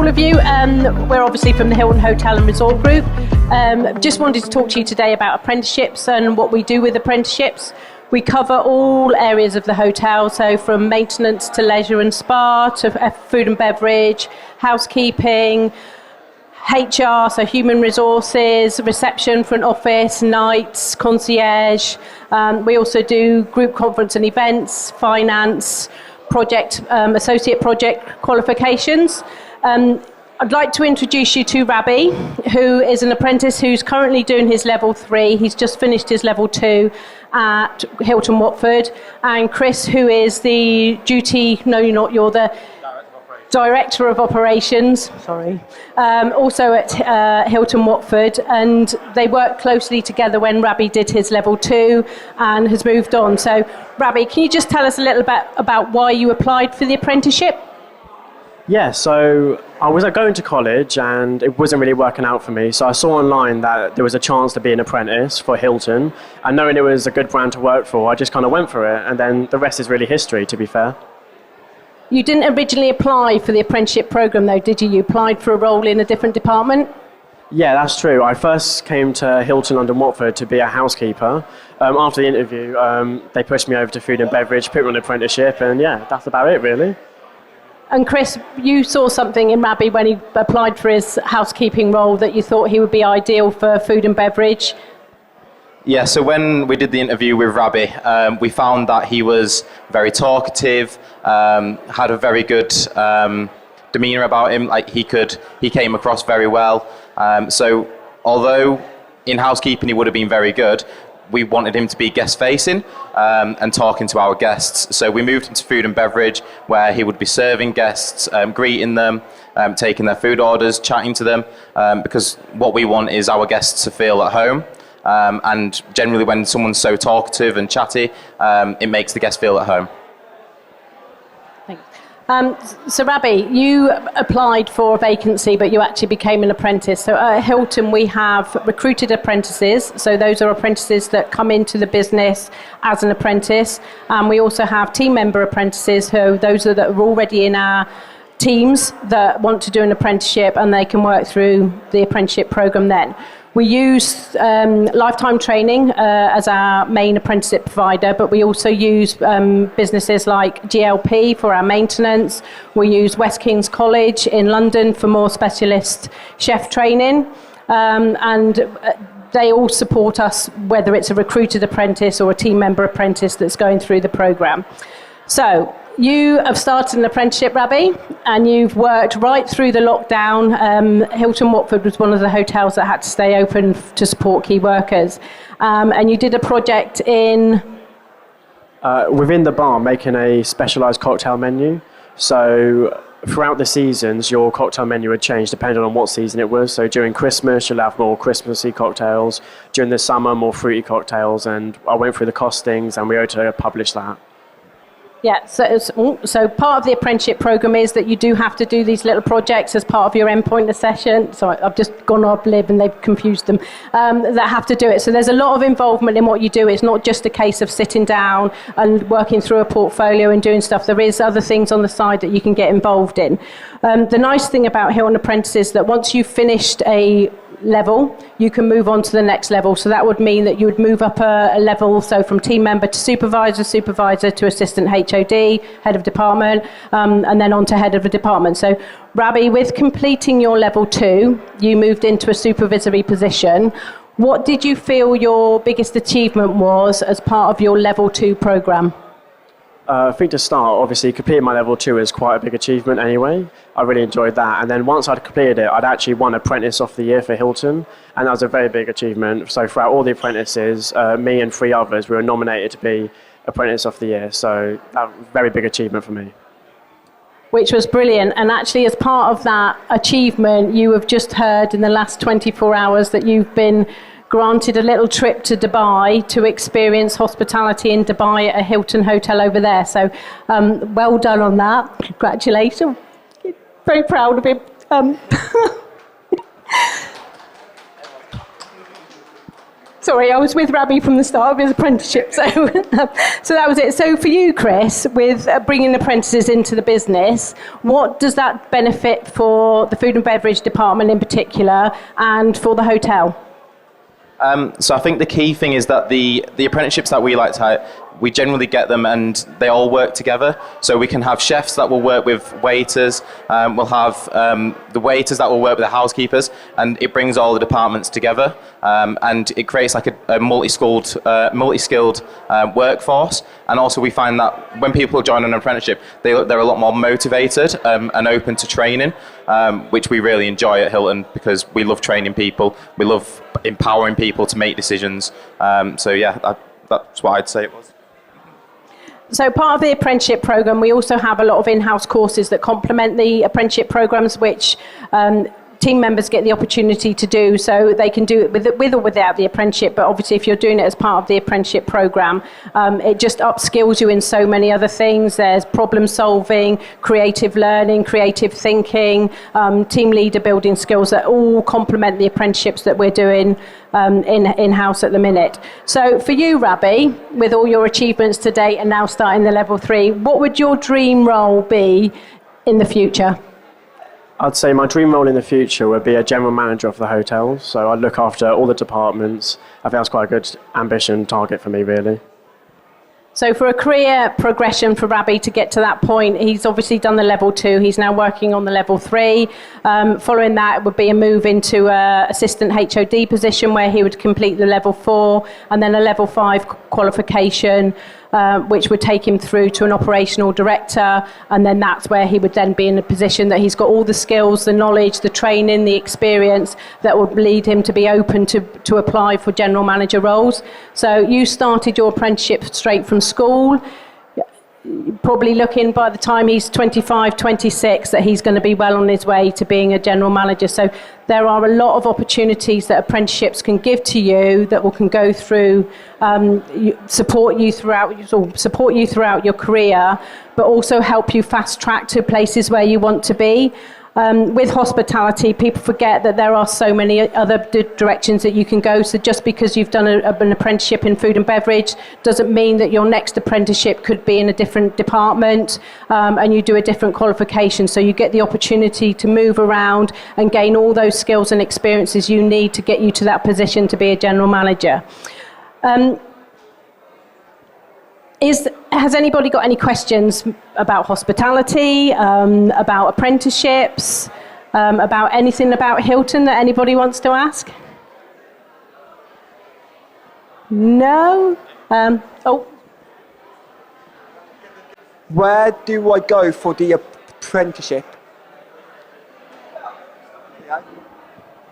all of you. We're obviously from the Hilton Hotel and Resort Group. Just wanted to talk to you today about apprenticeships and what we do with apprenticeships. We cover all areas of the hotel, so from maintenance to leisure and spa, to food and beverage, housekeeping, HR, so human resources, reception, front office, nights, concierge. We also do group conference and events, finance, project, associate project qualifications. I'd like to introduce you to Rabbi, who is an apprentice who's currently doing his level 3. He's just finished his level 2 at Hilton Watford. And Chris, who is the Director of Operations, also at Hilton Watford, and they worked closely together when Rabbi did his level 2 and has moved on. So, Rabbi, can you just tell us a little bit about why you applied for the apprenticeship? Yeah, so I was going to college and it wasn't really working out for me. So I saw online that there was a chance to be an apprentice for Hilton, and knowing it was a good brand to work for, I just kind of went for it, and then the rest is really history, to be fair. You didn't originally apply for the apprenticeship program, though, did you? You applied for a role in a different department? Yeah, that's true. I first came to Hilton London Watford to be a housekeeper. After the interview, they pushed me over to food and beverage, put me on an apprenticeship, and yeah, that's about it, really. And Chris, you saw something in Rabbi when he applied for his housekeeping role that you thought he would be ideal for food and beverage. Yeah, so when we did the interview with Rabbi, we found that he was very talkative, had a very good demeanour about him. Like he came across very well. So although in housekeeping he would have been very good, we wanted him to be guest-facing and talking to our guests. So we moved him to food and beverage, where he would be serving guests, greeting them, taking their food orders, chatting to them, because what we want is our guests to feel at home. And generally when someone's so talkative and chatty, it makes the guest feel at home. Thanks. So Rabbi, you applied for a vacancy, but you actually became an apprentice. So at Hilton, we have recruited apprentices. So those are apprentices that come into the business as an apprentice. We also have team member apprentices, those that are already in our teams that want to do an apprenticeship, and they can work through the apprenticeship program then. We use lifetime training as our main apprenticeship provider, but we also use businesses like GLP for our maintenance. We use West King's College in London for more specialist chef training. And they all support us, whether it's a recruited apprentice or a team member apprentice that's going through the program. So, you have started an apprenticeship, Rabbi, and you've worked right through the lockdown. Hilton Watford was one of the hotels that had to stay open to support key workers. And you did a project in... within the bar, making a specialised cocktail menu. So throughout the seasons, your cocktail menu would change depending on what season it was. So during Christmas, you'll have more Christmassy cocktails. During the summer, more fruity cocktails. And I went through the costings, and we had to publish that. Yeah, so part of the apprenticeship program is that you do have to do these little projects as part of your endpoint session. So I've just gone off lib and they've confused them, that have to do it. So there's a lot of involvement in what you do. It's not just a case of sitting down and working through a portfolio and doing stuff. There is other things on the side that you can get involved in. The nice thing about Hilton Apprentice is that once you've finished a level, you can move on to the next level. So that would mean that you would move up a level, so from team member to supervisor to assistant HOD, head of department, and then on to head of a department. So Rabbi, with completing your level 2, you moved into a supervisory position. What did you feel your biggest achievement was as part of your level 2 program? I think to start, obviously, completing my level 2 is quite a big achievement anyway. I really enjoyed that. And then once I'd completed it, I'd actually won Apprentice of the Year for Hilton. And that was a very big achievement. So throughout all the apprentices, me and 3 others, we were nominated to be Apprentice of the Year. So that was a very big achievement for me. Which was brilliant. And actually, as part of that achievement, you have just heard in the last 24 hours that you've been granted a little trip to Dubai to experience hospitality in Dubai at a Hilton hotel over there. So well done on that. Congratulations. Very proud of him. Sorry, I was with Rabbi from the start of his apprenticeship, so that was it. So for you, Chris, with bringing apprentices into the business, what does that benefit for the food and beverage department in particular, and for the hotel? So I think the key thing is that the apprenticeships that we like to hire, we generally get them and they all work together. So we can have chefs that will work with waiters, we'll have the waiters that will work with the housekeepers, and it brings all the departments together, and it creates like a multi-skilled workforce. And also we find that when people join an apprenticeship, they're a lot more motivated and open to training, which we really enjoy at Hilton, because we love training people, we love empowering people to make decisions. So yeah, that's what I'd say it was. So part of the apprenticeship program, we also have a lot of in-house courses that complement the apprenticeship programs, which team members get the opportunity to do. So they can do it with or without the apprenticeship, but obviously if you're doing it as part of the apprenticeship program, it just upskills you in so many other things. There's problem solving, creative learning, creative thinking, team leader building skills that all complement the apprenticeships that we're doing in-house at the minute. So for you, Rabbi, with all your achievements to date and now starting the level 3, what would your dream role be in the future? I'd say my dream role in the future would be a general manager of the hotel. So I'd look after all the departments. I think that's quite a good ambition target for me, really. So for a career progression for Rabbi to get to that point, he's obviously done the level 2. He's now working on the level 3. Following that, it would be a move into an assistant HOD position where he would complete the level 4 and then a level 5 qualification, which would take him through to an operational director. And then that's where he would then be in a position that he's got all the skills, the knowledge, the training, the experience that would lead him to be open to apply for general manager roles. So you started your apprenticeship straight from school, probably looking by the time he's 25, 26 that he's going to be well on his way to being a general manager. So there are a lot of opportunities that apprenticeships can give to you that can go through, support you throughout your career, but also help you fast track to places where you want to be. With hospitality, people forget that there are so many other directions that you can go. So just because you've done an apprenticeship in food and beverage doesn't mean that your next apprenticeship could be in a different department, and you do a different qualification. So you get the opportunity to move around and gain all those skills and experiences you need to get you to that position to be a general manager. Has anybody got any questions about hospitality, about apprenticeships, about anything about Hilton that anybody wants to ask? No? Where do I go for the apprenticeship?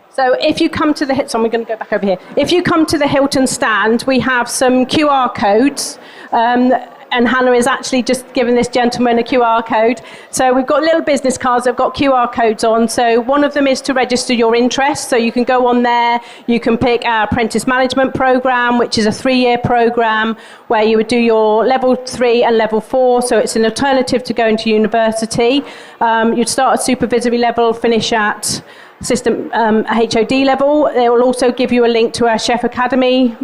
So if you come to the... So we're going to go back over here. If you come to the Hilton stand, we have some QR codes. And Hannah is actually just giving this gentleman a QR code. So we've got little business cards that have got QR codes on. So one of them is to register your interest. So you can go on there. You can pick our apprentice management program, which is a 3-year program where you would do your level 3 and level 4. So it's an alternative to going to university. You'd start at supervisory level, finish at assistant HOD level. It will also give you a link to our Chef Academy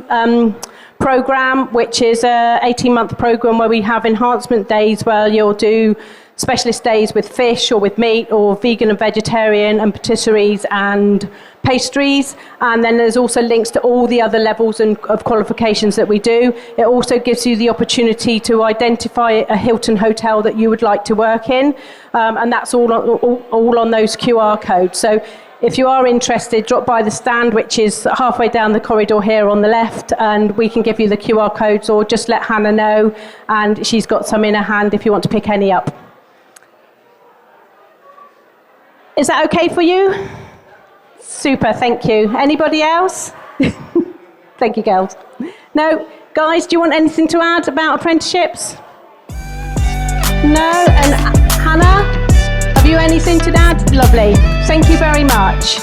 program, which is a 18-month program where we have enhancement days where you'll do specialist days with fish or with meat or vegan and vegetarian and patisseries and pastries. And then there's also links to all the other levels of qualifications that we do. It also gives you the opportunity to identify a Hilton hotel that you would like to work in, and that's all on those QR codes. So if you are interested, drop by the stand, which is halfway down the corridor here on the left, and we can give you the QR codes, or just let Hannah know, and she's got some in her hand if you want to pick any up. Is that okay for you? Super, thank you. Anybody else? Thank you, girls. No? Guys, do you want anything to add about apprenticeships? No? And Hannah? Have you anything to add? Lovely. Thank you very much.